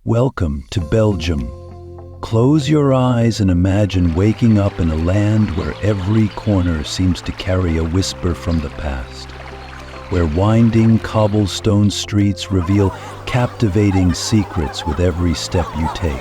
Welcome to Belgium. Close your eyes and imagine waking up in a land where every corner seems to carry a whisper from the past, where winding cobblestone streets reveal captivating secrets with every step you take.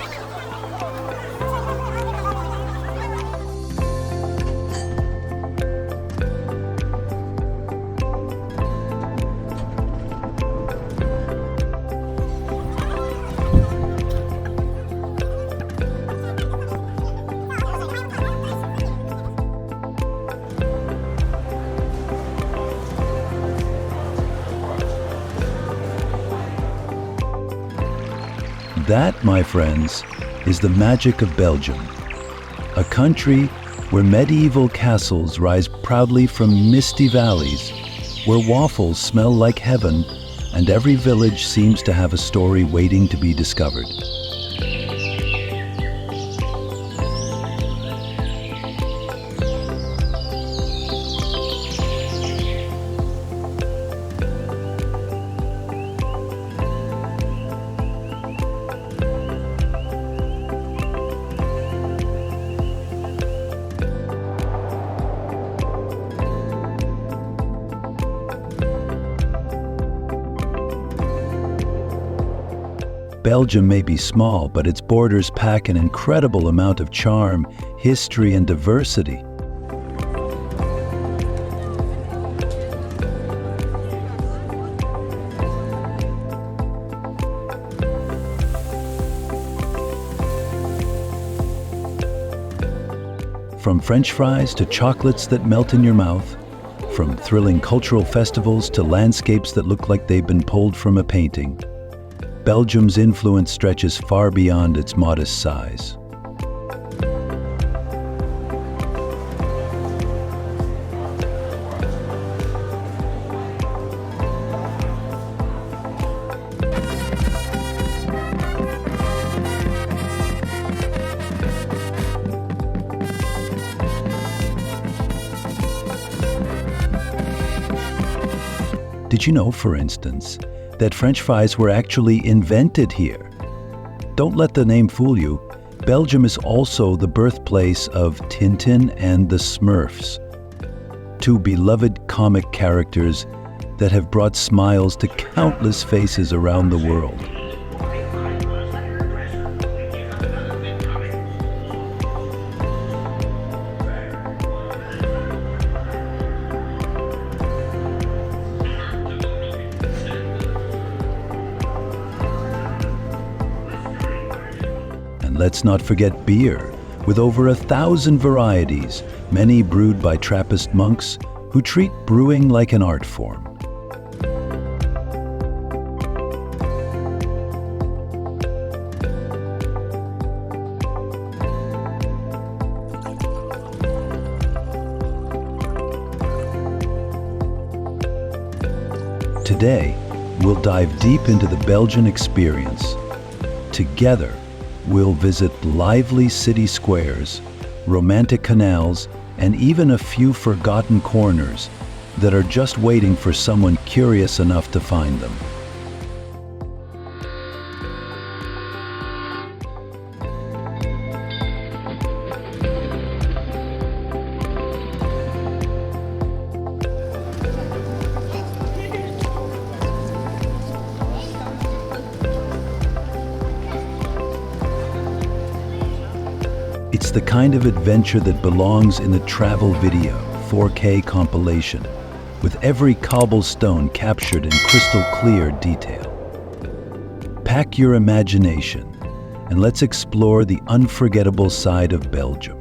That, my friends, is the magic of Belgium, a country where medieval castles rise proudly from misty valleys, where waffles smell like heaven, and every village seems to have a story waiting to be discovered. Belgium may be small, but its borders pack an incredible amount of charm, history, and diversity. From French fries to chocolates that melt in your mouth, from thrilling cultural festivals to landscapes that look like they've been pulled from a painting, Belgium's influence stretches far beyond its modest size. Did you know, for instance, that French fries were actually invented here? Don't let the name fool you. Belgium is also the birthplace of Tintin and the Smurfs, two beloved comic characters that have brought smiles to countless faces around the world. Let's not forget beer, with over 1,000 varieties, many brewed by Trappist monks who treat brewing like an art form. Today, we'll dive deep into the Belgian experience. Together, we'll visit lively city squares, romantic canals, and even a few forgotten corners that are just waiting for someone curious enough to find them. It's the kind of adventure that belongs in the travel video 4K compilation, with every cobblestone captured in crystal clear detail. Pack your imagination and let's explore the unforgettable side of Belgium.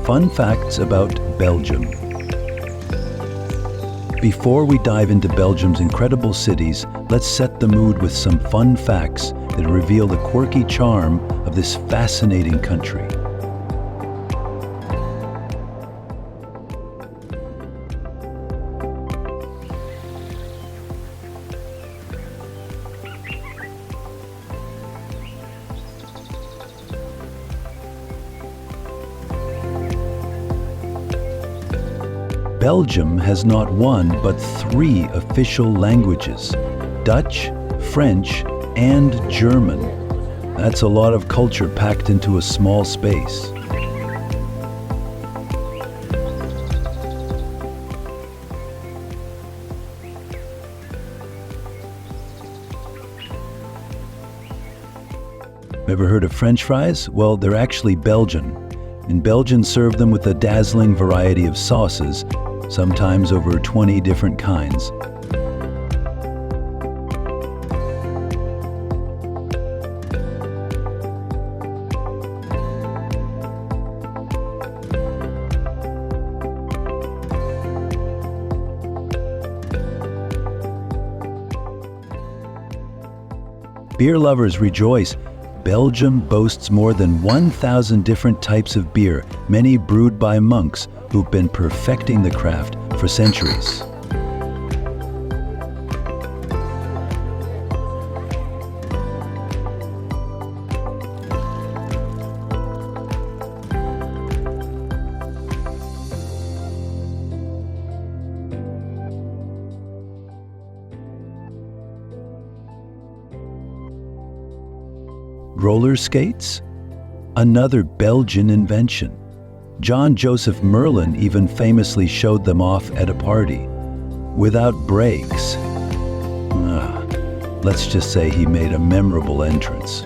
Fun facts about Belgium. Before we dive into Belgium's incredible cities, let's set the mood with some fun facts that reveal the quirky charm of this fascinating country. Belgium has not one but 3 official languages: Dutch, French, and German. That's a lot of culture packed into a small space. Ever heard of French fries? Well, they're actually Belgian. And Belgians serve them with a dazzling variety of sauces, sometimes over 20 different kinds. Beer lovers rejoice. Belgium boasts more than 1,000 different types of beer, many brewed by monks who've been perfecting the craft for centuries. Roller skates? Another Belgian invention. John Joseph Merlin even famously showed them off at a party. Without brakes. Let's just say he made a memorable entrance.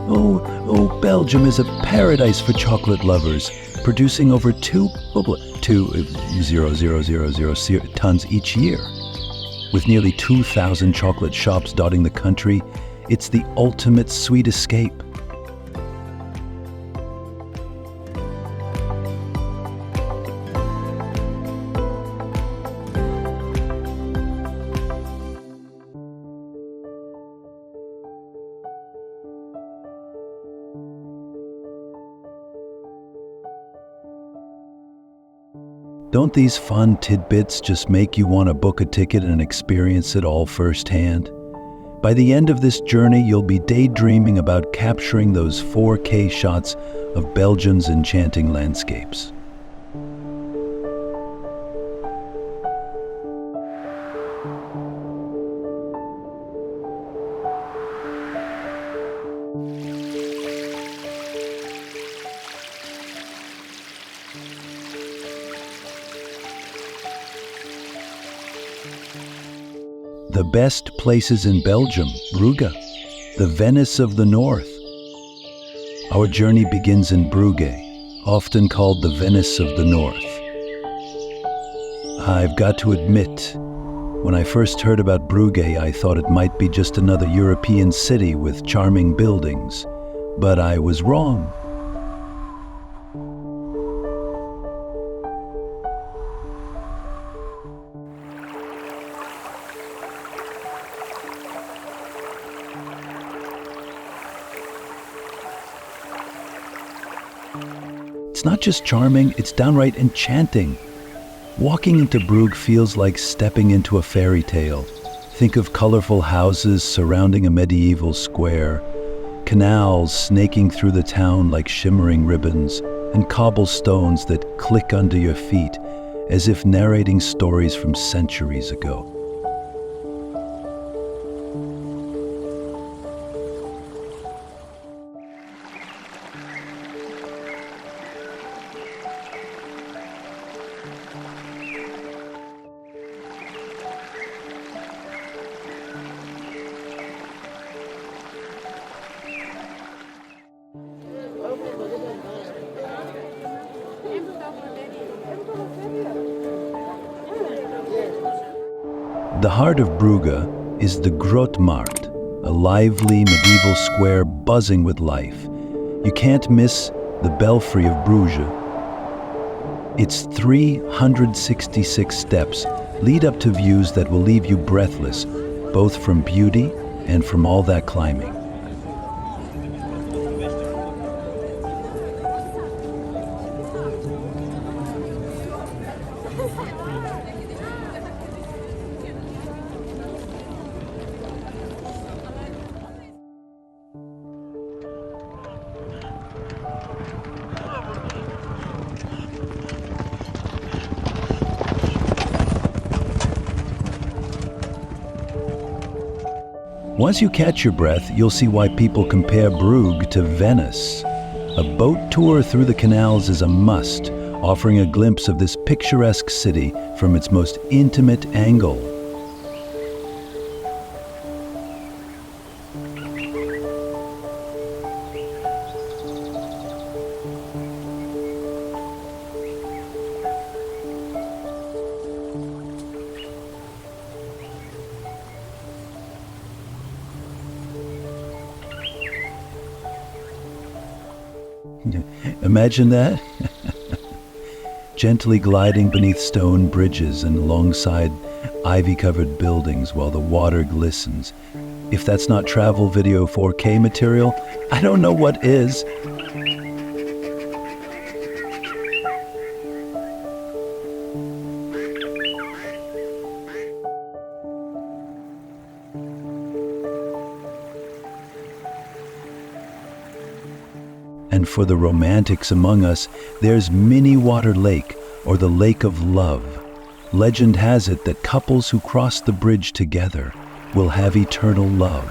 Oh, Belgium is a paradise for chocolate lovers, producing over 2,000 tons each year. With nearly 2,000 chocolate shops dotting the country, it's the ultimate sweet escape. Don't these fun tidbits just make you want to book a ticket and experience it all firsthand? By the end of this journey, you'll be daydreaming about capturing those 4K shots of Belgium's enchanting landscapes. The best places in Belgium, Brugge, the Venice of the North. Our journey begins in Brugge, often called the Venice of the North. I've got to admit, when I first heard about Brugge, I thought it might be just another European city with charming buildings, but I was wrong. It's not just charming, it's downright enchanting. Walking into Brugge feels like stepping into a fairy tale. Think of colorful houses surrounding a medieval square, canals snaking through the town like shimmering ribbons, and cobblestones that click under your feet as if narrating stories from centuries ago. The heart of Brugge is the Grootmarkt, a lively medieval square buzzing with life. You can't miss the Belfry of Bruges. Its 366 steps lead up to views that will leave you breathless, both from beauty and from all that climbing. Once you catch your breath, you'll see why people compare Brugge to Venice. A boat tour through the canals is a must, offering a glimpse of this picturesque city from its most intimate angle. Imagine that? Gently gliding beneath stone bridges and alongside ivy-covered buildings while the water glistens. If that's not travel video 4K material, I don't know what is. And for the romantics among us, there's Minnewater Lake, or the Lake of Love. Legend has it that couples who cross the bridge together will have eternal love.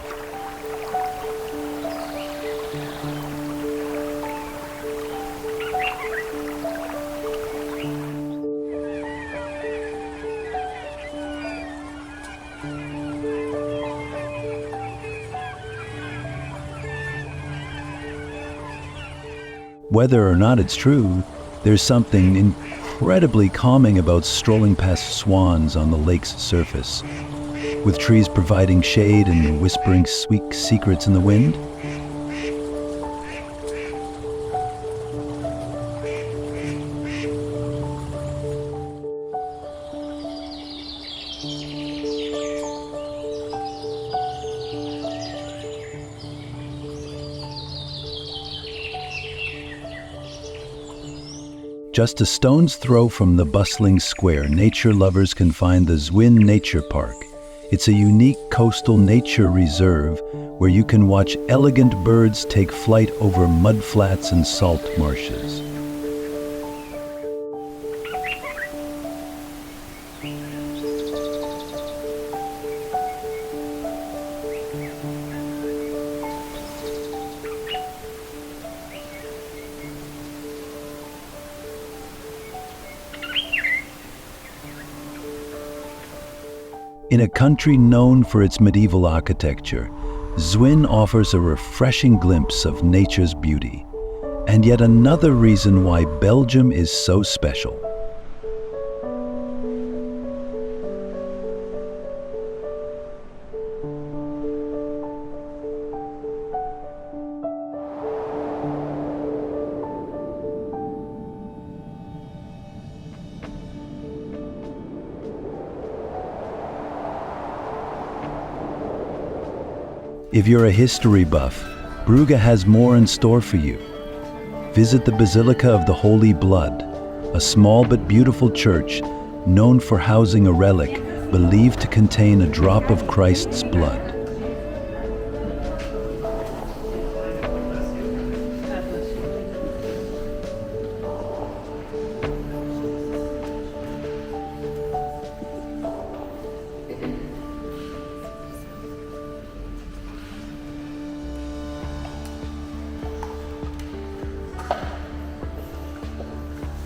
Whether or not it's true, there's something incredibly calming about strolling past swans on the lake's surface, with trees providing shade and whispering sweet secrets in the wind. Just a stone's throw from the bustling square, nature lovers can find the Zwin Nature Park. It's a unique coastal nature reserve where you can watch elegant birds take flight over mudflats and salt marshes. In a country known for its medieval architecture, Zwin offers a refreshing glimpse of nature's beauty, and yet another reason why Belgium is so special. If you're a history buff, Brugge has more in store for you. Visit the Basilica of the Holy Blood, a small but beautiful church known for housing a relic believed to contain a drop of Christ's blood.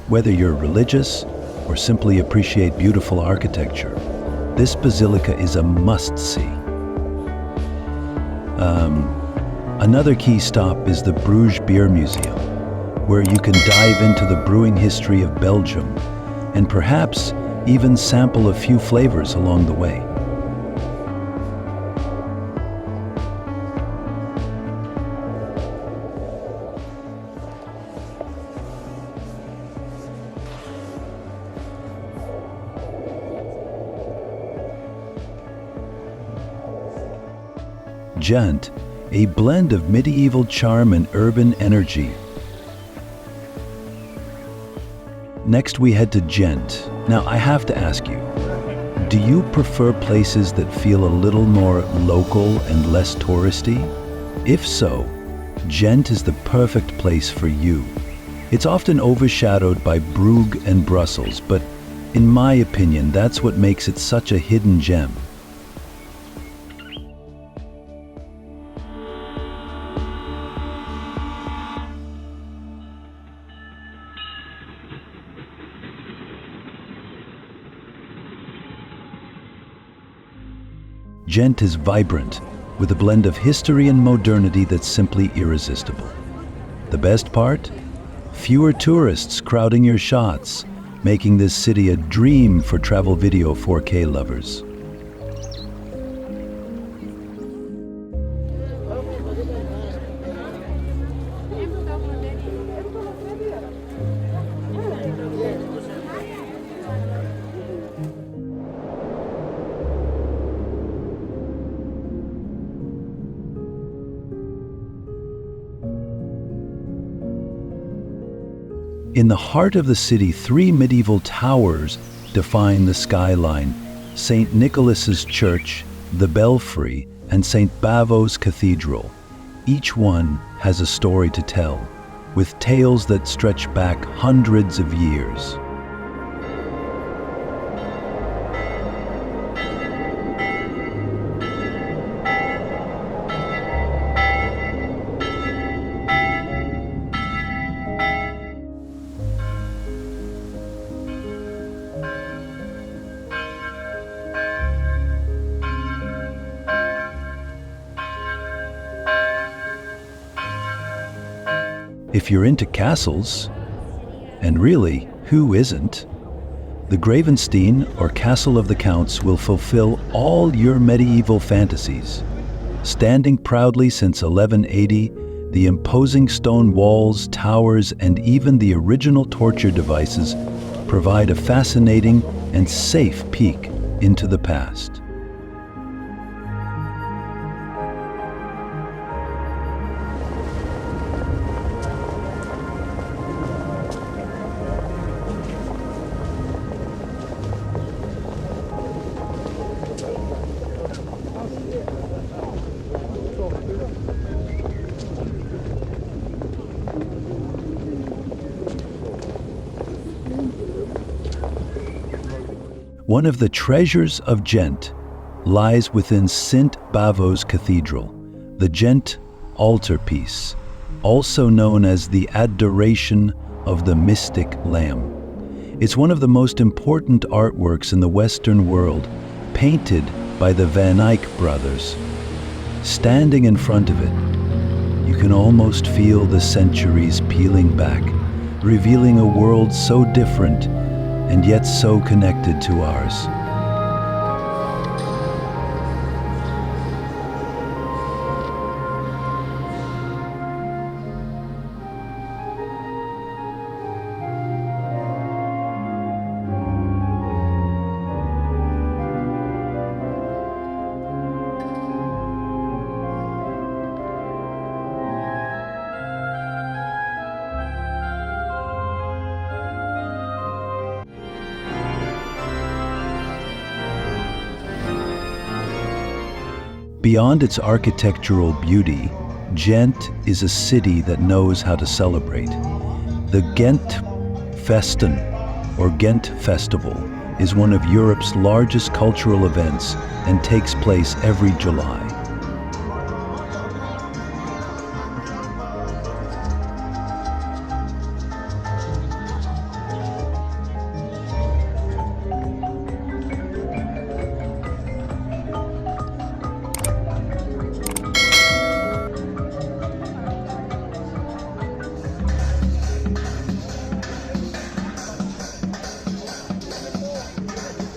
Whether you're religious or simply appreciate beautiful architecture, this basilica is a must-see. Another key stop is the Bruges Beer Museum, where you can dive into the brewing history of Belgium and perhaps even sample a few flavors along the way. Gent, a blend of medieval charm and urban energy. Next we head to Gent. Now I have to ask you, do you prefer places that feel a little more local and less touristy? If so, Gent is the perfect place for you. It's often overshadowed by Brugge and Brussels, but in my opinion, that's what makes it such a hidden gem. Gent is vibrant, with a blend of history and modernity that's simply irresistible. The best part? Fewer tourists crowding your shots, making this city a dream for travel video 4K lovers. In the heart of the city, 3 medieval towers define the skyline: St. Nicholas's Church, the Belfry, and St. Bavo's Cathedral. Each one has a story to tell, with tales that stretch back hundreds of years. If you're into castles, and really, who isn't? The Gravenstein, or Castle of the Counts, will fulfill all your medieval fantasies. Standing proudly since 1180, the imposing stone walls, towers, and even the original torture devices provide a fascinating and safe peek into the past. One of the treasures of Gent lies within St. Bavo's Cathedral, the Gent altarpiece, also known as the Adoration of the Mystic Lamb. It's one of the most important artworks in the Western world, painted by the Van Eyck brothers. Standing in front of it, you can almost feel the centuries peeling back, revealing a world so different and yet so connected to ours. Beyond its architectural beauty, Gent is a city that knows how to celebrate. The Gent Festen, or Ghent Festival, is one of Europe's largest cultural events and takes place every July.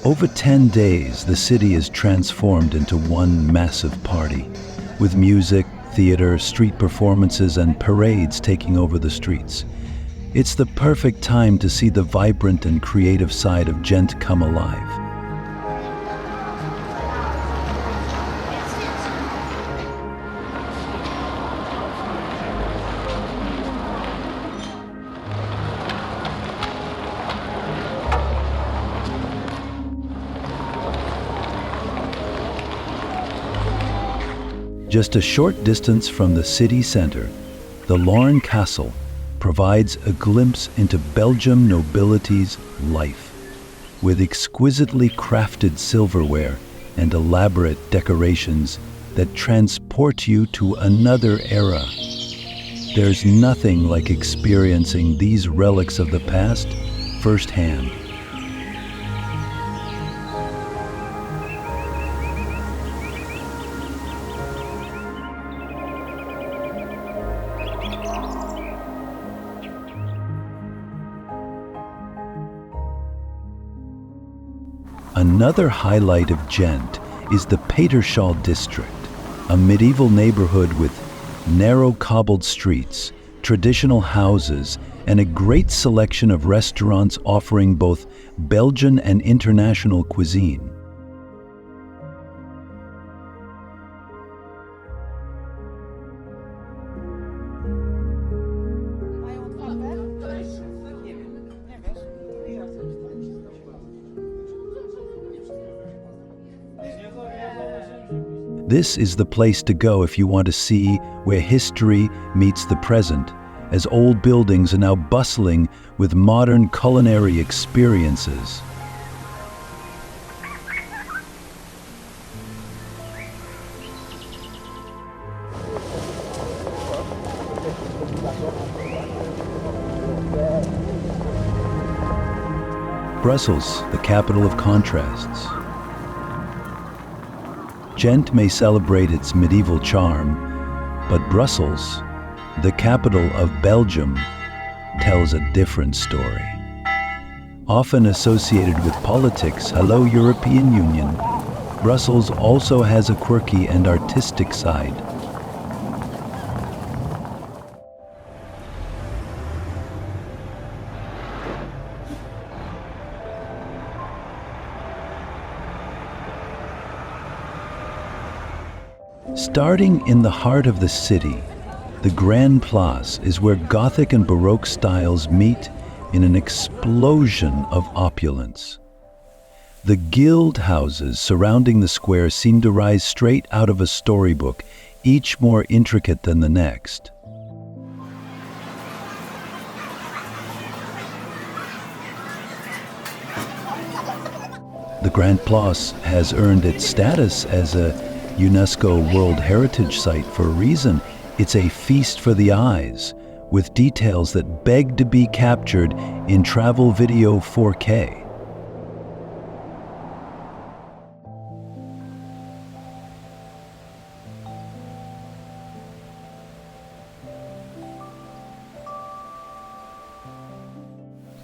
Over 10 days, the city is transformed into one massive party, with music, theater, street performances, and parades taking over the streets. It's the perfect time to see the vibrant and creative side of Gent come alive. Just a short distance from the city center, the Lorne Castle provides a glimpse into Belgian nobility's life. With exquisitely crafted silverware and elaborate decorations that transport you to another era. There's nothing like experiencing these relics of the past firsthand. Another highlight of Gent is the Peterschal district, a medieval neighborhood with narrow cobbled streets, traditional houses, and a great selection of restaurants offering both Belgian and international cuisine. This is the place to go if you want to see where history meets the present, as old buildings are now bustling with modern culinary experiences. Brussels, the capital of contrasts. Gent may celebrate its medieval charm, but Brussels, the capital of Belgium, tells a different story. Often associated with politics, hello European Union, Brussels also has a quirky and artistic side. Starting in the heart of the city, the Grand Place is where Gothic and Baroque styles meet in an explosion of opulence. The guild houses surrounding the square seem to rise straight out of a storybook, each more intricate than the next. The Grand Place has earned its status as a UNESCO World Heritage Site for a reason. It's a feast for the eyes, with details that beg to be captured in travel video 4K.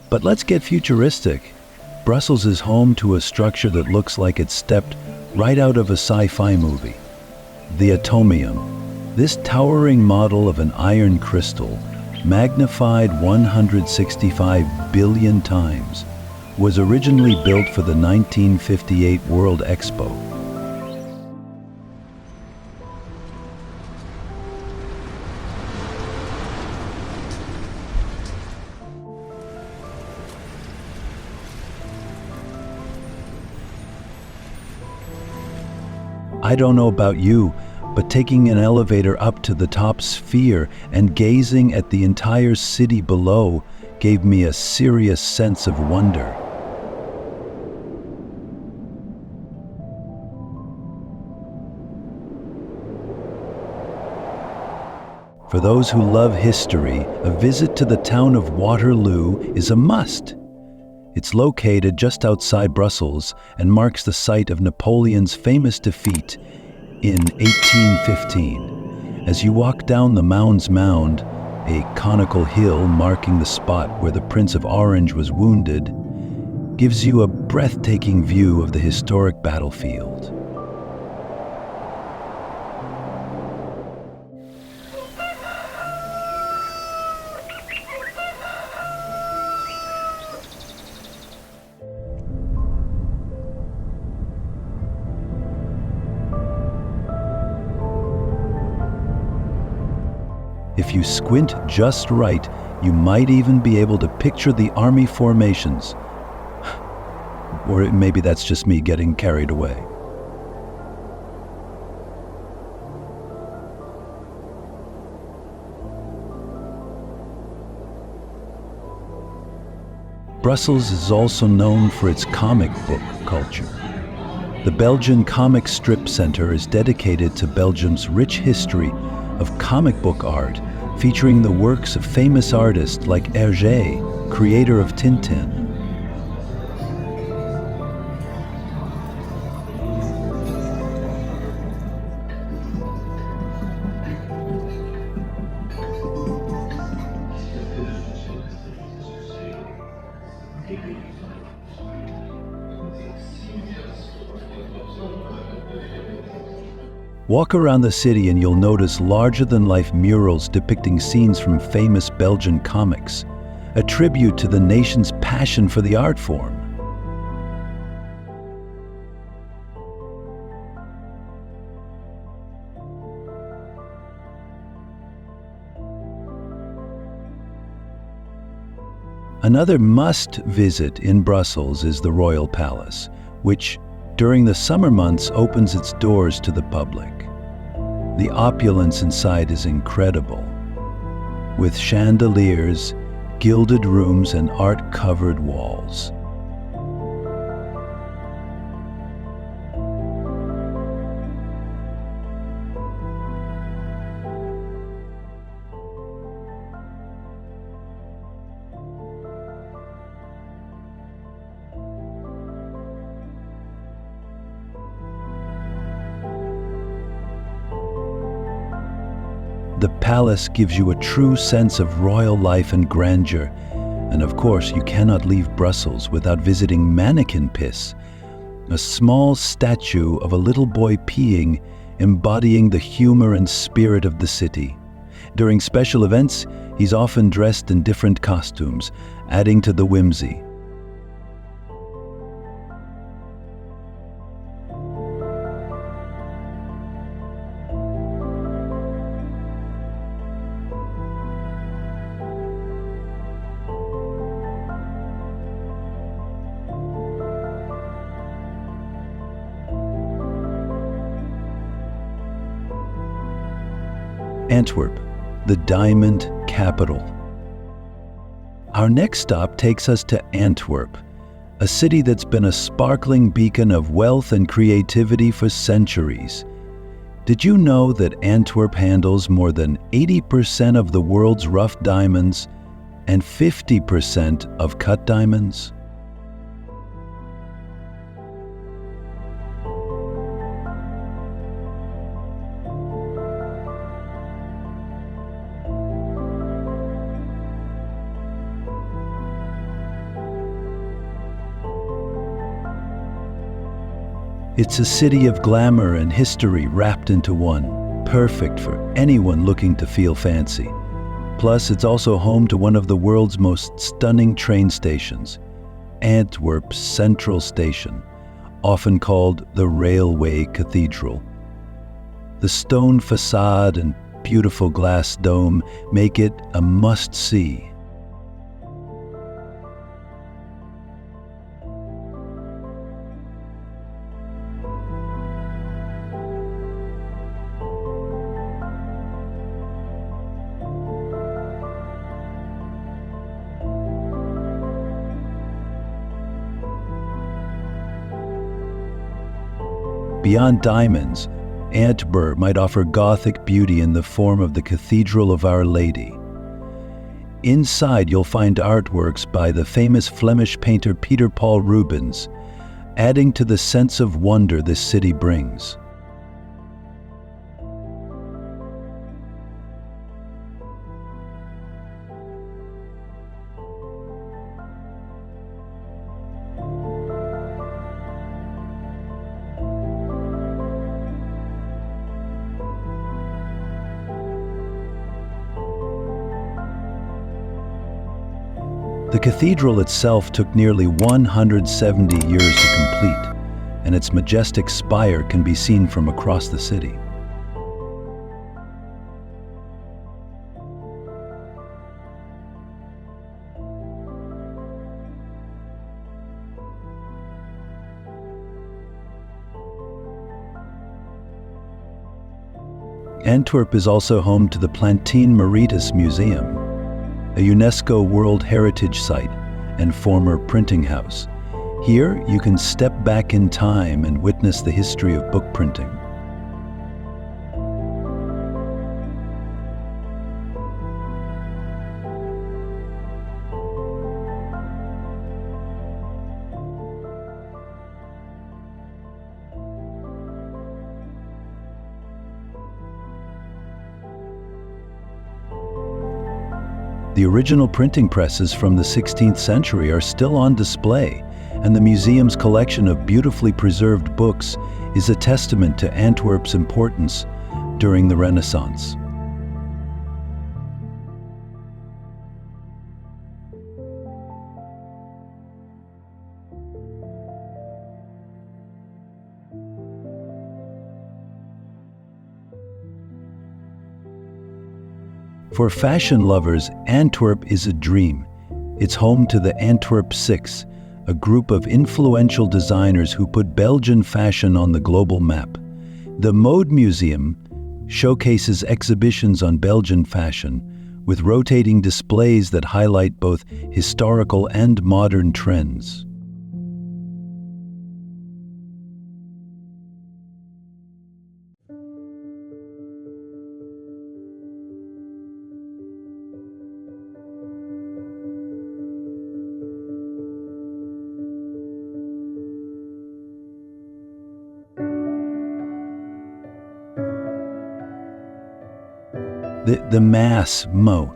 But let's get futuristic. Brussels is home to a structure that looks like it stepped right out of a sci-fi movie. The Atomium. This towering model of an iron crystal, magnified 165 billion times, was originally built for the 1958 World Expo. I don't know about you, but taking an elevator up to the top sphere and gazing at the entire city below gave me a serious sense of wonder. For those who love history, a visit to the town of Waterloo is a must. It's located just outside Brussels and marks the site of Napoleon's famous defeat in 1815. As you walk down the Mound's Mound, a conical hill marking the spot where the Prince of Orange was wounded, gives you a breathtaking view of the historic battlefield. If you squint just right, you might even be able to picture the army formations. Or maybe that's just me getting carried away. Brussels is also known for its comic book culture. The Belgian Comic Strip Center is dedicated to Belgium's rich history of comic book art, featuring the works of famous artists like Hergé, creator of Tintin. Walk around the city and you'll notice larger-than-life murals depicting scenes from famous Belgian comics, a tribute to the nation's passion for the art form. Another must-visit in Brussels is the Royal Palace, which, during the summer months, opens its doors to the public. The opulence inside is incredible, with chandeliers, gilded rooms, and art-covered walls. The palace gives you a true sense of royal life and grandeur, and of course you cannot leave Brussels without visiting Mannequin Piss, a small statue of a little boy peeing, embodying the humor and spirit of the city. During special events, he's often dressed in different costumes, adding to the whimsy. Antwerp, the diamond capital. Our next stop takes us to Antwerp, a city that's been a sparkling beacon of wealth and creativity for centuries. Did you know that Antwerp handles more than 80% of the world's rough diamonds and 50% of cut diamonds? It's a city of glamour and history wrapped into one, perfect for anyone looking to feel fancy. Plus, it's also home to one of the world's most stunning train stations, Antwerp's Central Station, often called the Railway Cathedral. The stone facade and beautiful glass dome make it a must-see. Beyond diamonds, Antwerp might offer Gothic beauty in the form of the Cathedral of Our Lady. Inside, you'll find artworks by the famous Flemish painter Peter Paul Rubens, adding to the sense of wonder this city brings. The cathedral itself took nearly 170 years to complete, and its majestic spire can be seen from across the city. Antwerp is also home to the Plantijn Mauritshuis Museum, a UNESCO World Heritage Site and former printing house. Here, you can step back in time and witness the history of book printing. The original printing presses from the 16th century are still on display, and the museum's collection of beautifully preserved books is a testament to Antwerp's importance during the Renaissance. For fashion lovers, Antwerp is a dream. It's home to the Antwerp Six, a group of influential designers who put Belgian fashion on the global map. The Mode Museum showcases exhibitions on Belgian fashion, with rotating displays that highlight both historical and modern trends. The Maas Mo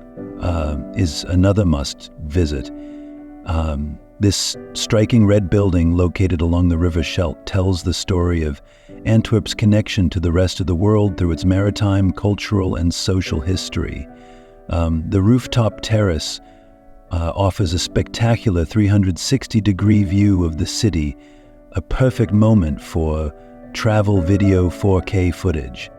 is another must visit. This striking red building located along the River Scheldt tells the story of Antwerp's connection to the rest of the world through its maritime, cultural, and social history. The rooftop terrace offers a spectacular 360-degree view of the city, a perfect moment for travel video 4K footage.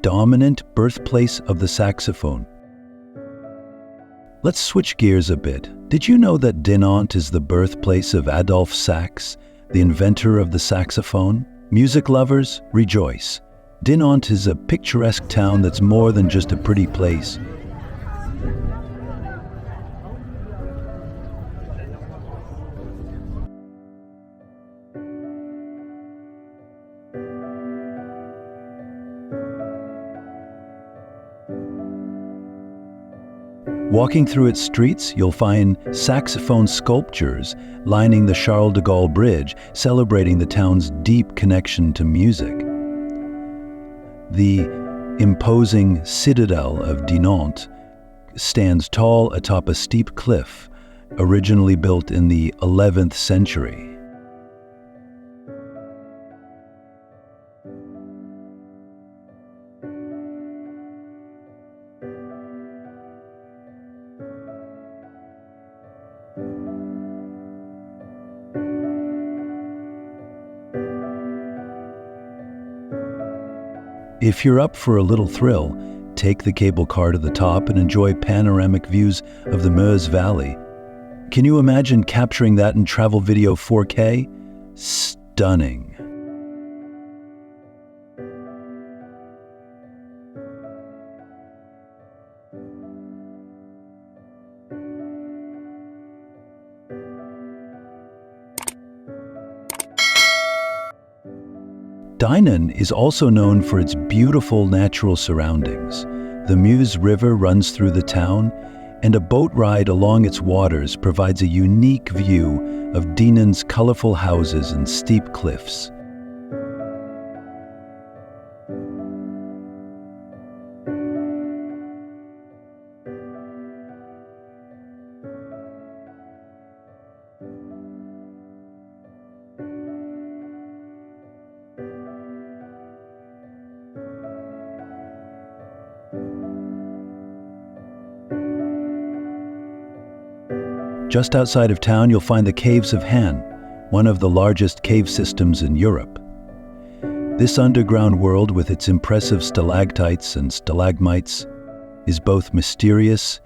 Dominant birthplace of the saxophone. Let's switch gears a bit. Did you know that Dinant is the birthplace of Adolphe Sax, the inventor of the saxophone? Music lovers, rejoice. Dinant is a picturesque town that's more than just a pretty place. Walking through its streets, you'll find saxophone sculptures lining the Charles de Gaulle Bridge, celebrating the town's deep connection to music. The imposing citadel of Dinant stands tall atop a steep cliff, originally built in the 11th century. If you're up for a little thrill, take the cable car to the top and enjoy panoramic views of the Meuse Valley. Can you imagine capturing that in travel video 4K? Stunning. Dinant is also known for its beautiful natural surroundings. The Meuse River runs through the town, and a boat ride along its waters provides a unique view of Dinant's colorful houses and steep cliffs. Just outside of town, you'll find the Caves of Han, one of the largest cave systems in Europe. This underground world, with its impressive stalactites and stalagmites, is both mysterious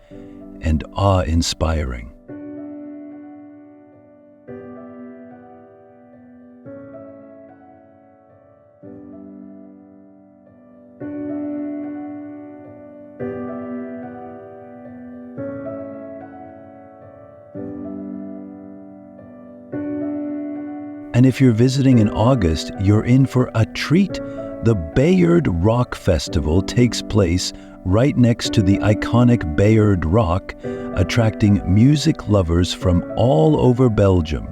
and awe-inspiring. And if you're visiting in August, you're in for a treat. The Bayard Rock Festival takes place right next to the iconic Bayard Rock, attracting music lovers from all over Belgium.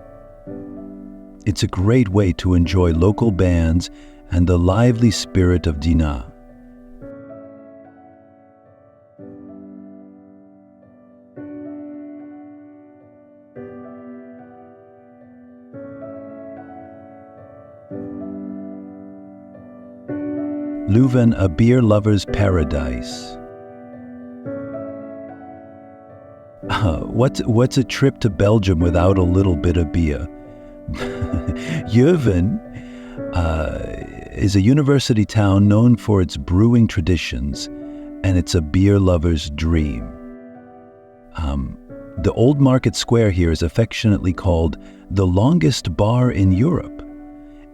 It's a great way to enjoy local bands and the lively spirit of Dinant. Leuven, a beer lover's paradise. What's a trip to Belgium without a little bit of beer? Leuven is a university town known for its brewing traditions, and it's a beer lover's dream. The Old Market Square here is affectionately called the longest bar in Europe,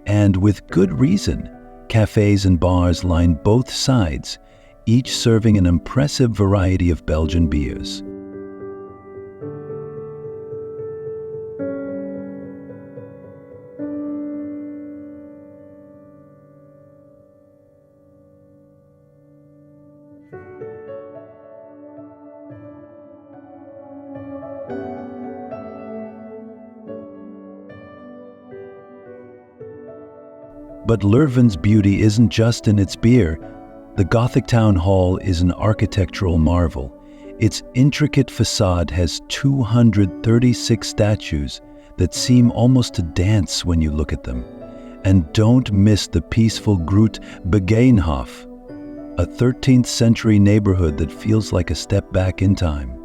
and with good reason. Cafes and bars line both sides, each serving an impressive variety of Belgian beers. But Leuven's beauty isn't just in its beer. The Gothic town hall is an architectural marvel. Its intricate facade has 236 statues that seem almost to dance when you look at them. And don't miss the peaceful Groot Begijnhof, a 13th century neighborhood that feels like a step back in time.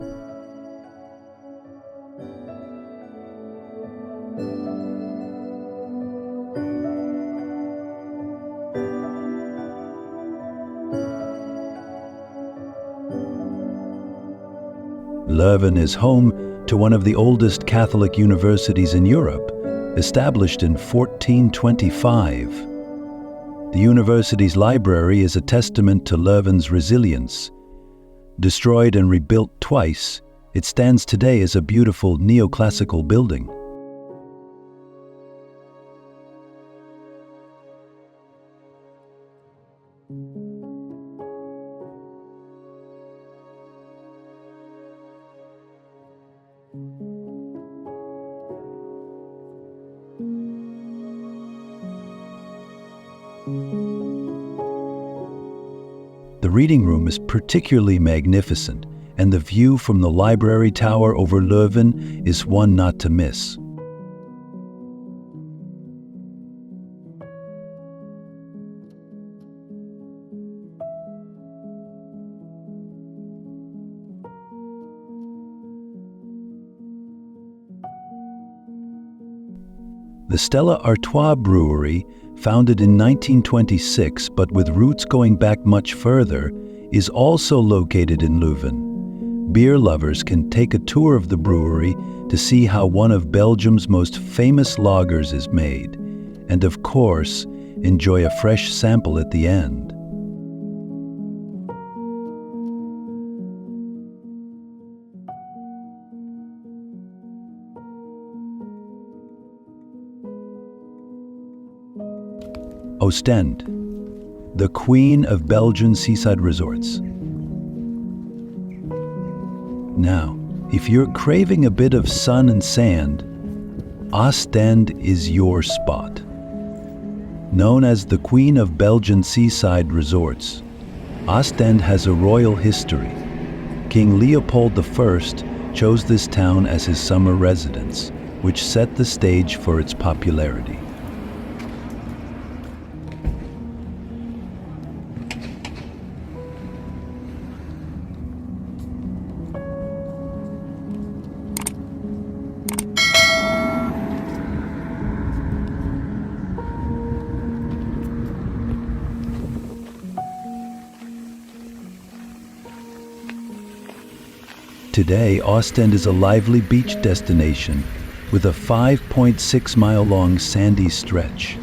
Leuven is home to one of the oldest Catholic universities in Europe, established in 1425. The university's library is a testament to Leuven's resilience. Destroyed and rebuilt twice, it stands today as a beautiful neoclassical building. The reading room is particularly magnificent, and the view from the library tower over Leuven is one not to miss. The Stella Artois Brewery, founded in 1926 but with roots going back much further, is also located in Leuven. Beer lovers can take a tour of the brewery to see how one of Belgium's most famous lagers is made, and of course, enjoy a fresh sample at the end. Ostend, the queen of Belgian seaside resorts. Now, if you're craving a bit of sun and sand, Ostend is your spot. Known as the queen of Belgian seaside resorts, Ostend has a royal history. King Leopold I chose this town as his summer residence, which set the stage for its popularity. Today, Ostend is a lively beach destination with a 5.6-mile-long sandy stretch.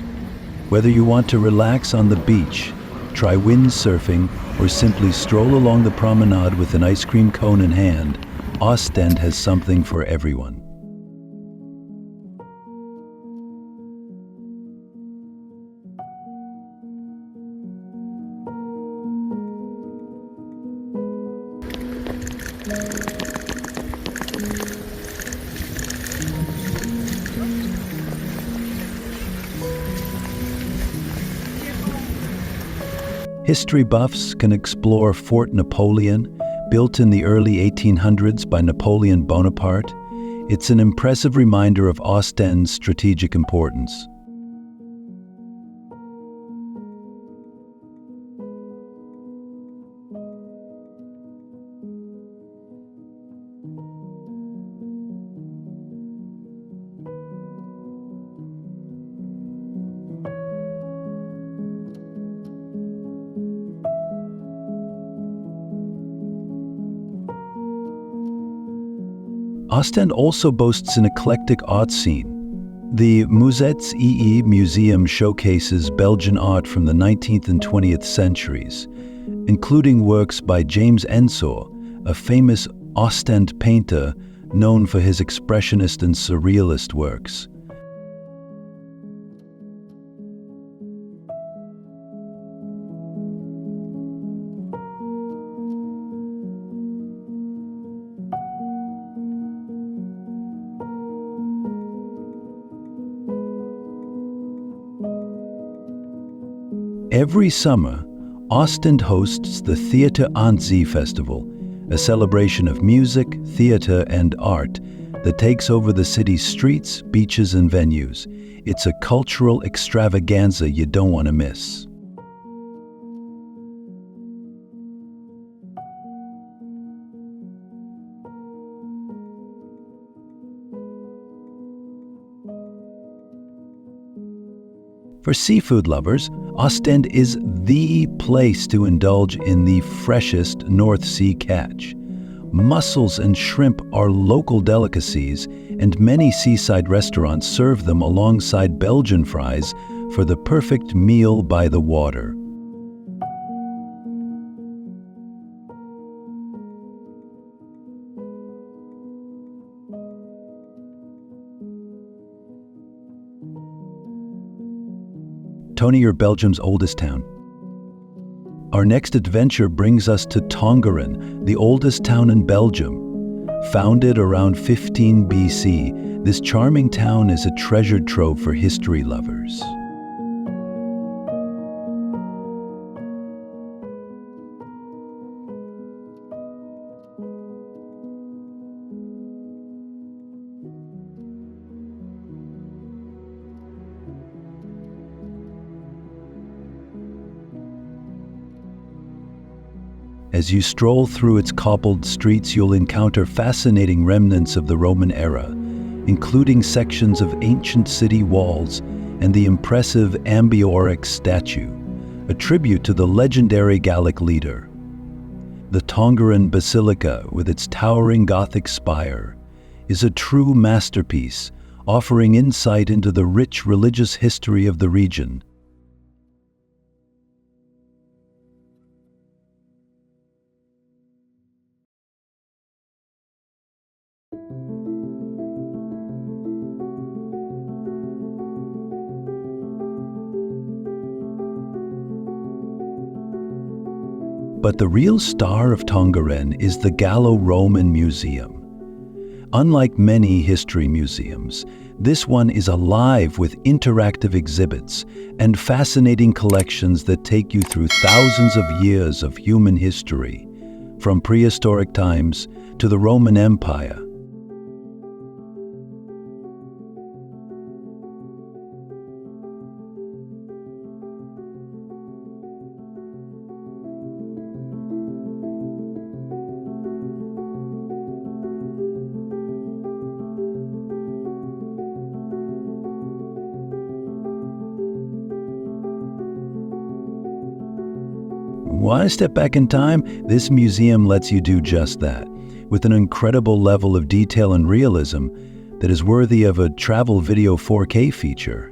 Whether you want to relax on the beach, try windsurfing, or simply stroll along the promenade with an ice cream cone in hand, Ostend has something for everyone. History buffs can explore Fort Napoleon, built in the early 1800s by Napoleon Bonaparte. It's an impressive reminder of Ostend's strategic importance. Ostend also boasts an eclectic art scene. The Musets EE Museum showcases Belgian art from the 19th and 20th centuries, including works by James Ensor, a famous Ostend painter known for his expressionist and surrealist works. Every summer, Ostend hosts the Theater aan Zee Festival, a celebration of music, theater, and art that takes over the city's streets, beaches, and venues. It's a cultural extravaganza you don't want to miss. For seafood lovers, Ostend is the place to indulge in the freshest North Sea catch. Mussels and shrimp are local delicacies, and many seaside restaurants serve them alongside Belgian fries for the perfect meal by the water. Tongeren, Belgium's oldest town. Our next adventure brings us to Tongeren, the oldest town in Belgium. Founded around 15 BC, this charming town is a treasured trove for history lovers. As you stroll through its cobbled streets, you'll encounter fascinating remnants of the Roman era, including sections of ancient city walls and the impressive Ambiorix statue, a tribute to the legendary Gallic leader. The Tongeren Basilica, with its towering Gothic spire, is a true masterpiece, offering insight into the rich religious history of the region. But the real star of Tongeren is the Gallo-Roman Museum. Unlike many history museums, this one is alive with interactive exhibits and fascinating collections that take you through thousands of years of human history, from prehistoric times to the Roman Empire. Want to step back in time? This museum lets you do just that, with an incredible level of detail and realism that is worthy of a travel video 4K feature.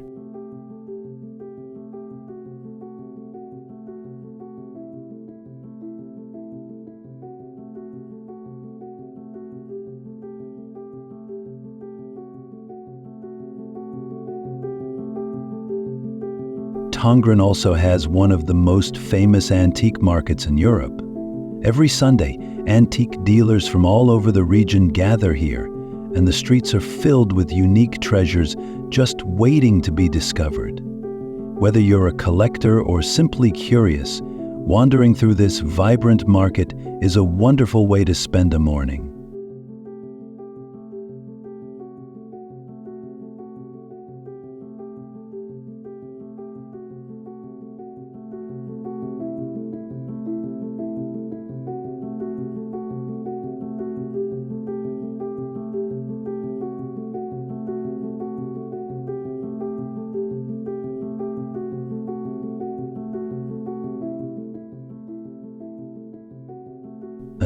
Tongeren also has one of the most famous antique markets in Europe. Every Sunday, antique dealers from all over the region gather here, and the streets are filled with unique treasures just waiting to be discovered. Whether you're a collector or simply curious, wandering through this vibrant market is a wonderful way to spend a morning.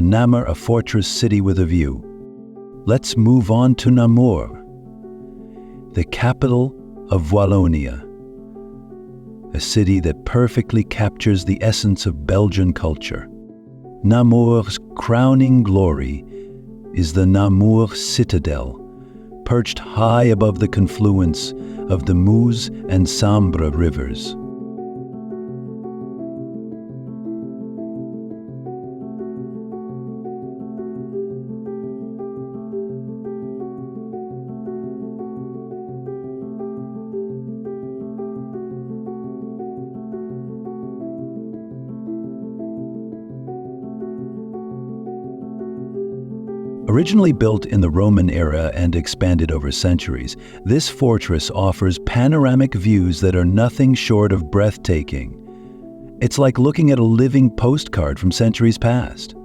Namur, a fortress city with a view. Let's move on to Namur, the capital of Wallonia, a city that perfectly captures the essence of Belgian culture. Namur's crowning glory is the Namur Citadel, perched high above the confluence of the Meuse and Sambre rivers. Originally built in the Roman era and expanded over centuries, this fortress offers panoramic views that are nothing short of breathtaking. It's like looking at a living postcard from centuries past.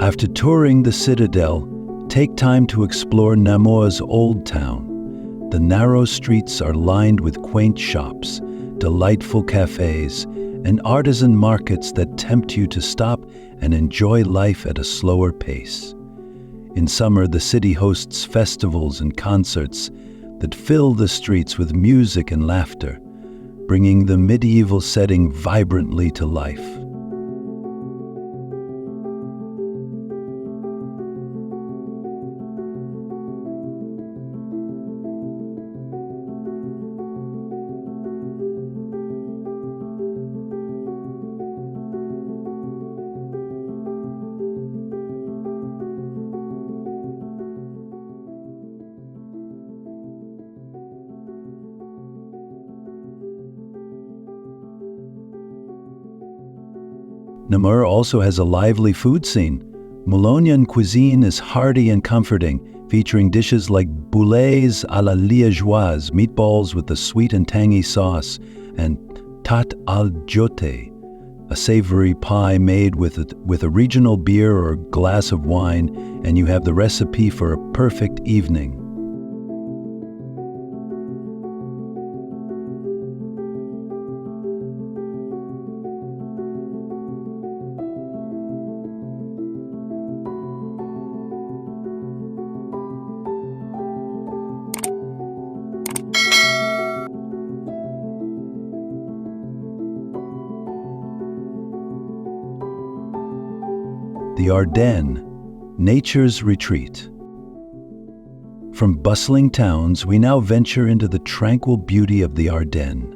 After touring the citadel, take time to explore Namur's Old Town. The narrow streets are lined with quaint shops, delightful cafes, and artisan markets that tempt you to stop and enjoy life at a slower pace. In summer, the city hosts festivals and concerts that fill the streets with music and laughter, bringing the medieval setting vibrantly to life. Namur also has a lively food scene. Walloonian cuisine is hearty and comforting, featuring dishes like boulets à la liégeoise, meatballs with a sweet and tangy sauce, and tarte al jote, a savory pie made with a regional beer or glass of wine, and you have the recipe for a perfect evening. The Ardennes, nature's retreat. From bustling towns, we now venture into the tranquil beauty of the Ardennes.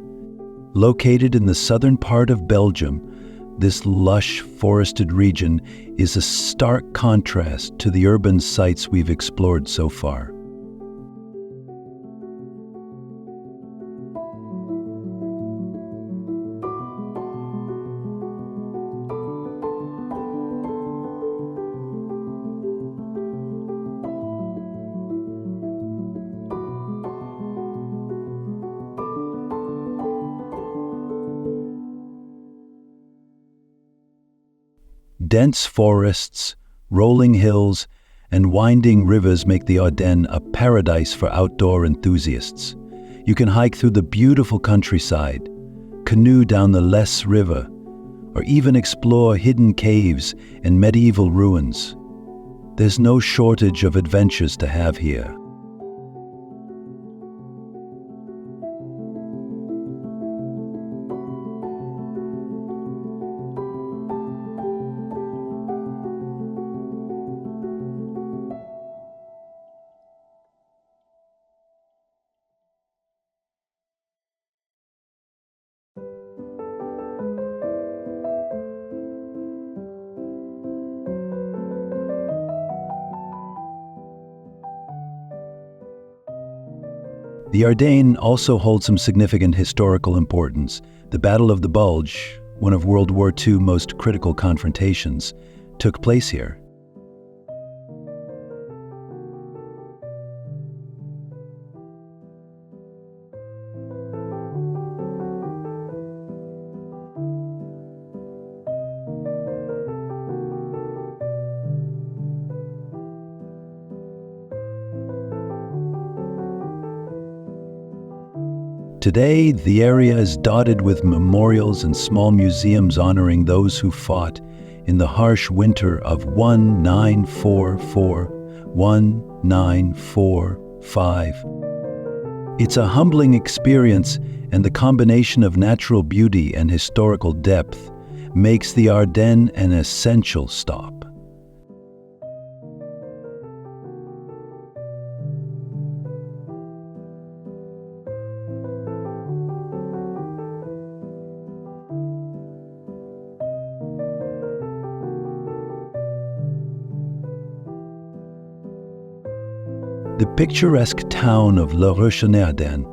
Located in the southern part of Belgium, this lush forested region is a stark contrast to the urban sites we've explored so far. Dense forests, rolling hills, and winding rivers make the Ardennes a paradise for outdoor enthusiasts. You can hike through the beautiful countryside, canoe down the Lesse River, or even explore hidden caves and medieval ruins. There's no shortage of adventures to have here. The Ardennes also holds some significant historical importance. The Battle of the Bulge, one of World War II's most critical confrontations, took place here. Today, the area is dotted with memorials and small museums honoring those who fought in the harsh winter of 1944-1945. It's a humbling experience, and the combination of natural beauty and historical depth makes the Ardennes an essential stop. The picturesque town of Leuven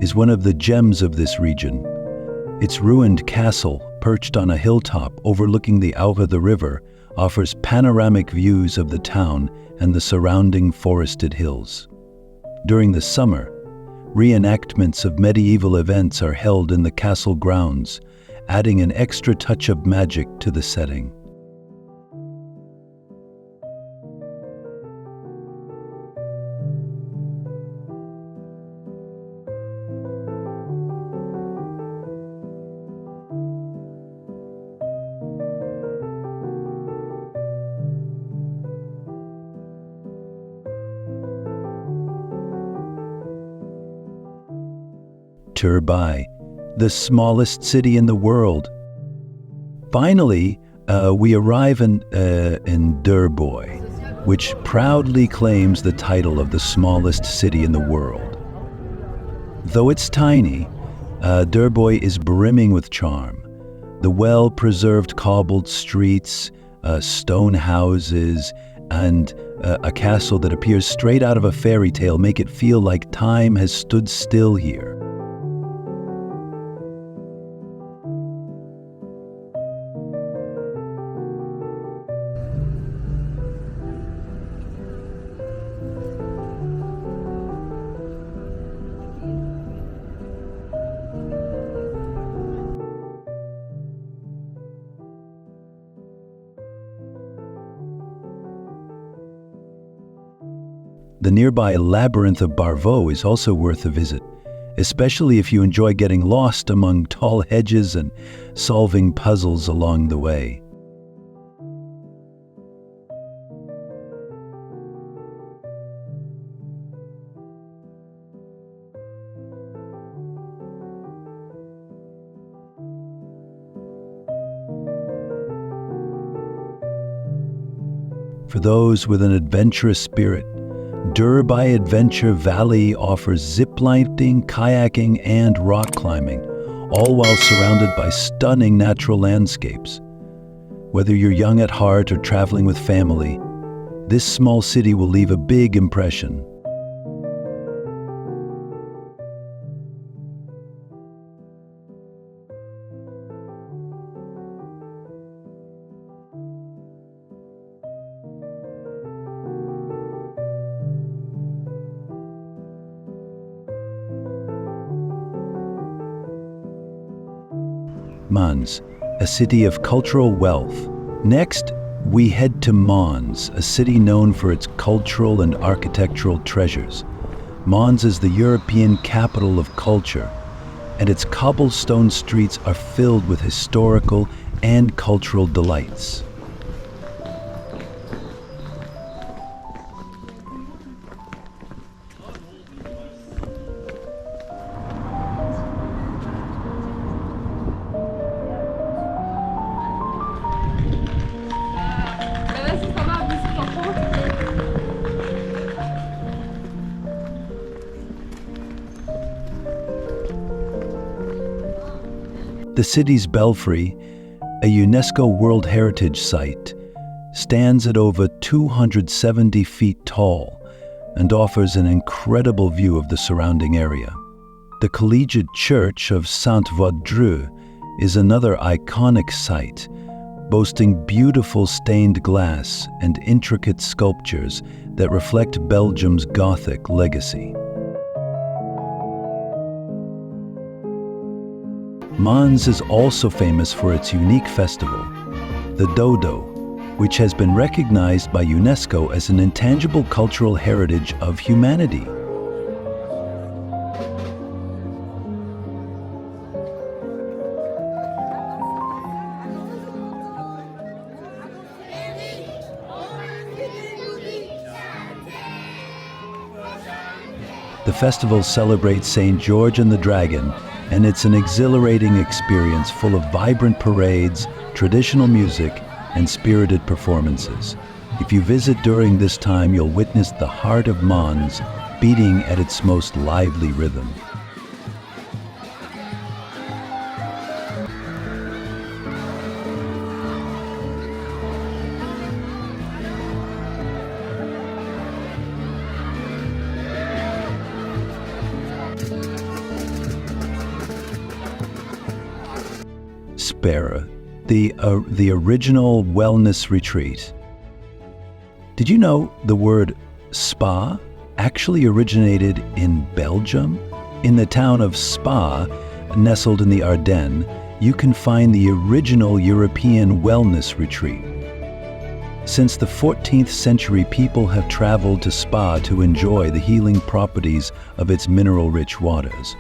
is one of the gems of this region. Its ruined castle, perched on a hilltop overlooking the Ypres River, offers panoramic views of the town and the surrounding forested hills. During the summer, reenactments of medieval events are held in the castle grounds, adding an extra touch of magic to the setting. Durbuy, the smallest city in the world. Finally, we arrive in Durbuy, which proudly claims the title of the smallest city in the world. Though it's tiny, Durbuy is brimming with charm. The well-preserved cobbled streets, stone houses, and a castle that appears straight out of a fairy tale make it feel like time has stood still here. The nearby labyrinth of Barvaux is also worth a visit, especially if you enjoy getting lost among tall hedges and solving puzzles along the way. For those with an adventurous spirit, Durbuy Adventure Valley offers ziplining, kayaking, and rock climbing, all while surrounded by stunning natural landscapes. Whether you're young at heart or traveling with family, this small city will leave a big impression. Mons, a city of cultural wealth. Next, we head to Mons, a city known for its cultural and architectural treasures. Mons is the European capital of culture, and its cobblestone streets are filled with historical and cultural delights. The city's belfry, a UNESCO World Heritage Site, stands at over 270 feet tall, and offers an incredible view of the surrounding area. The collegiate church of Saint-Vaudreux is another iconic site, boasting beautiful stained glass and intricate sculptures that reflect Belgium's Gothic legacy. Mons is also famous for its unique festival, the Dodo, which has been recognized by UNESCO as an intangible cultural heritage of humanity. The festival celebrates St. George and the Dragon, and it's an exhilarating experience full of vibrant parades, traditional music, and spirited performances. If you visit during this time, you'll witness the heart of Mons beating at its most lively rhythm. The original wellness retreat. Did you know the word spa actually originated in Belgium? In the town of Spa, nestled in the Ardennes, you can find the original European wellness retreat. Since the 14th century, people have traveled to Spa to enjoy the healing properties of its mineral-rich waters.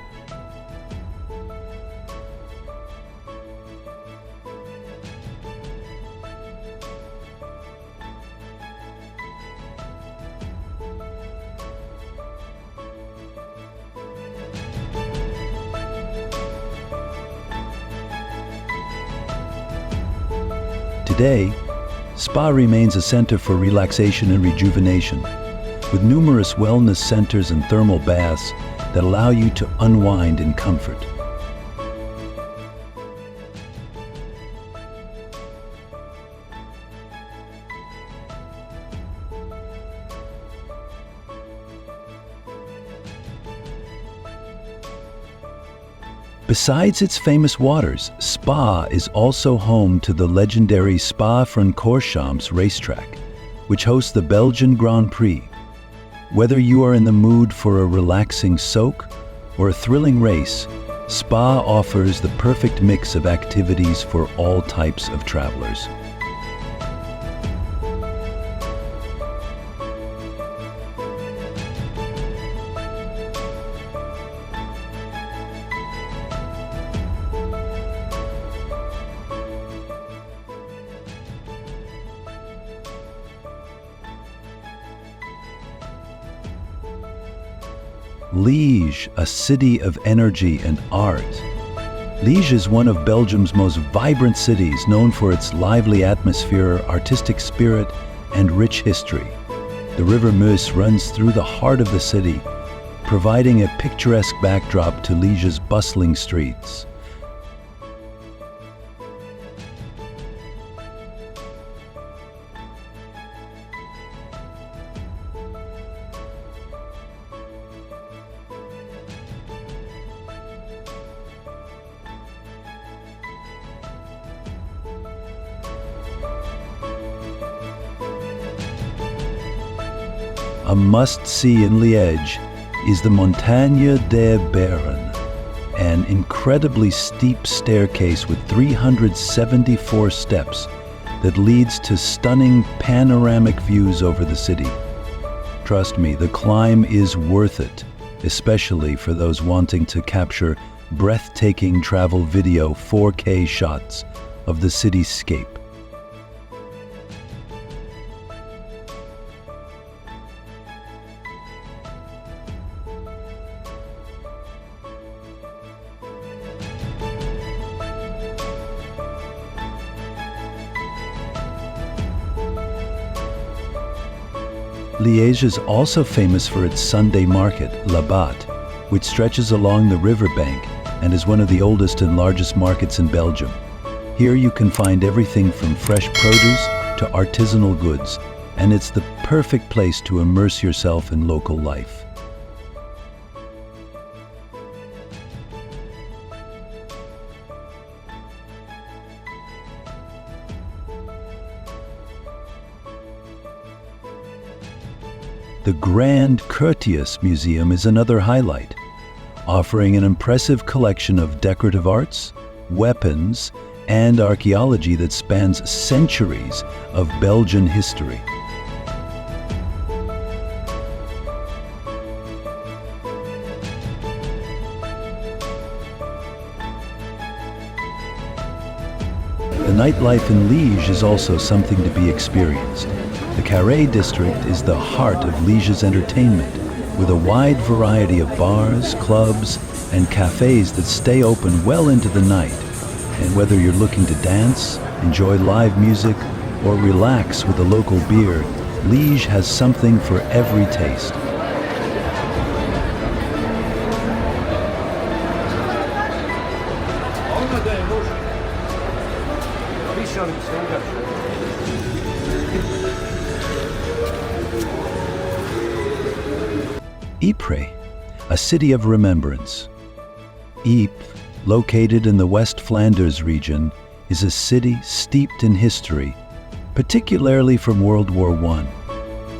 Today, Spa remains a center for relaxation and rejuvenation, with numerous wellness centers and thermal baths that allow you to unwind in comfort. Besides its famous waters, Spa is also home to the legendary Spa-Francorchamps racetrack, which hosts the Belgian Grand Prix. Whether you are in the mood for a relaxing soak or a thrilling race, Spa offers the perfect mix of activities for all types of travelers. Liege, a city of energy and art. Liege is one of Belgium's most vibrant cities, known for its lively atmosphere, artistic spirit, and rich history. The river Mons runs through the heart of the city, providing a picturesque backdrop to Liege's bustling streets. A must-see in Liege is the Montagne des Bären, an incredibly steep staircase with 374 steps that leads to stunning panoramic views over the city. Trust me, the climb is worth it, especially for those wanting to capture breathtaking travel video 4K shots of the cityscape. Liège is also famous for its Sunday market, La Batte, which stretches along the riverbank and is one of the oldest and largest markets in Belgium. Here you can find everything from fresh produce to artisanal goods, and it's the perfect place to immerse yourself in local life. The Grand Curtius Museum is another highlight, offering an impressive collection of decorative arts, weapons, and archaeology that spans centuries of Belgian history. The nightlife in Liege is also something to be experienced. The Carré district is the heart of Liege's entertainment, with a wide variety of bars, clubs, and cafes that stay open well into the night. And whether you're looking to dance, enjoy live music, or relax with a local beer, Liege has something for every taste. Ypres, a city of remembrance. Ypres, located in the West Flanders region, is a city steeped in history, particularly from World War I.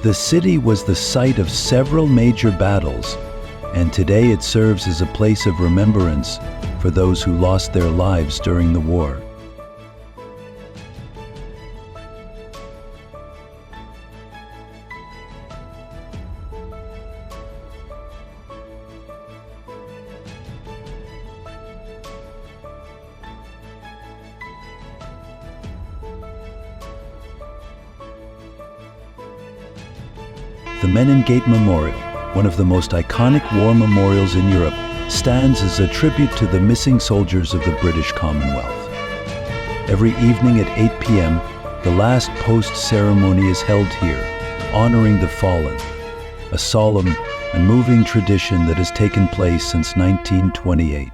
The city was the site of several major battles, and today it serves as a place of remembrance for those who lost their lives during the war. The Meningate Memorial, one of the most iconic war memorials in Europe, stands as a tribute to the missing soldiers of the British Commonwealth. Every evening at 8 p.m., the last post ceremony is held here, honoring the fallen, a solemn and moving tradition that has taken place since 1928.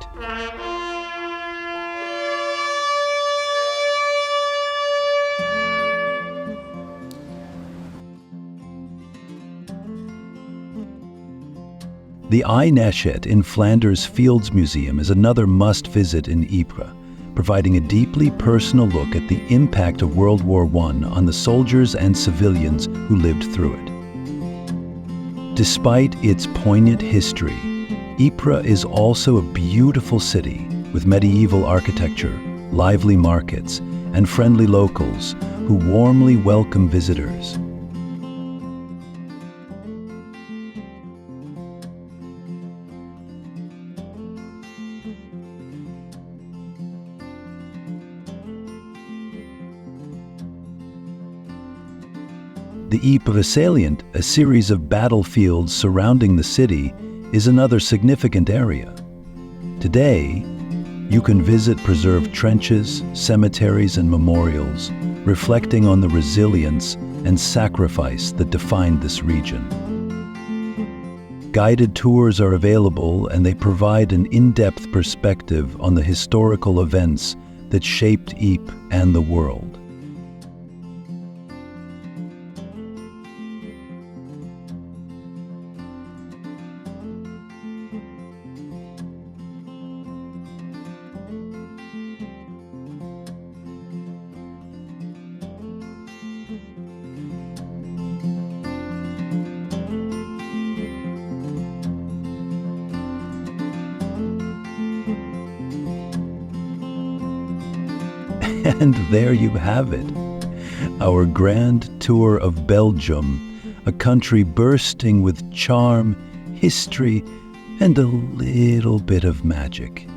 The Eineshet in Flanders Fields Museum is another must-visit in Ypres, providing a deeply personal look at the impact of World War I on the soldiers and civilians who lived through it. Despite its poignant history, Ypres is also a beautiful city with medieval architecture, lively markets, and friendly locals who warmly welcome visitors. The Ypres salient, a series of battlefields surrounding the city, is another significant area. Today, you can visit preserved trenches, cemeteries, and memorials, reflecting on the resilience and sacrifice that defined this region. Guided tours are available, and they provide an in-depth perspective on the historical events that shaped Ypres and the world. And there you have it, our grand tour of Belgium, a country bursting with charm, history, and a little bit of magic.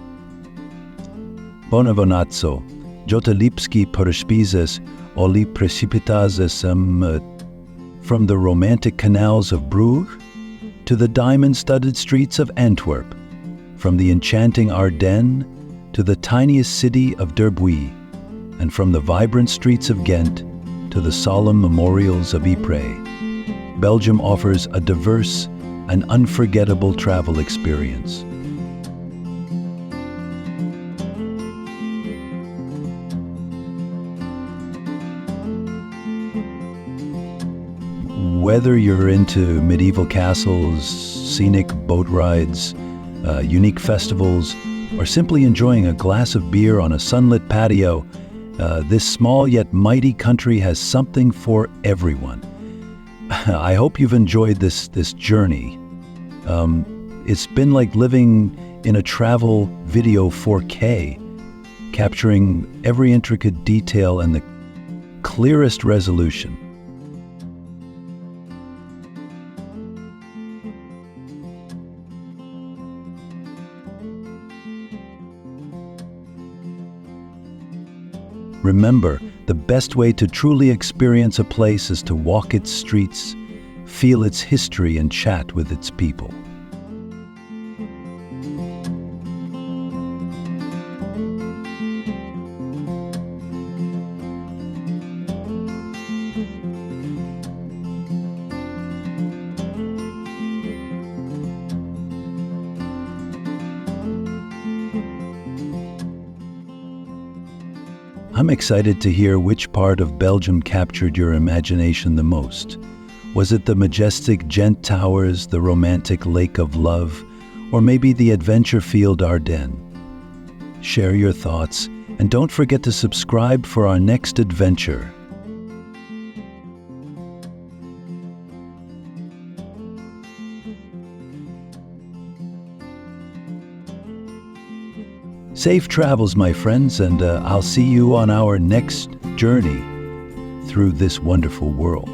Bonavonazzo, Jotalipski Porspises, Oli Precipitazes, from the romantic canals of Bruges to the diamond-studded streets of Antwerp, from the enchanting Ardennes to the tiniest city of Durbuy, and from the vibrant streets of Gent to the solemn memorials of Ypres, Belgium offers a diverse and unforgettable travel experience. Whether you're into medieval castles, scenic boat rides, unique festivals, or simply enjoying a glass of beer on a sunlit patio, this small yet mighty country has something for everyone. I hope you've enjoyed this journey. It's been like living in a travel video 4K, capturing every intricate detail and the clearest resolution. Remember, the best way to truly experience a place is to walk its streets, feel its history, and chat with its people. I'm excited to hear which part of Belgium captured your imagination the most. Was it the majestic Gent towers, the romantic Lake of Love, or maybe the adventure-filled Ardennes? Share your thoughts, and don't forget to subscribe for our next adventure. Safe travels, my friends, and I'll see you on our next journey through this wonderful world.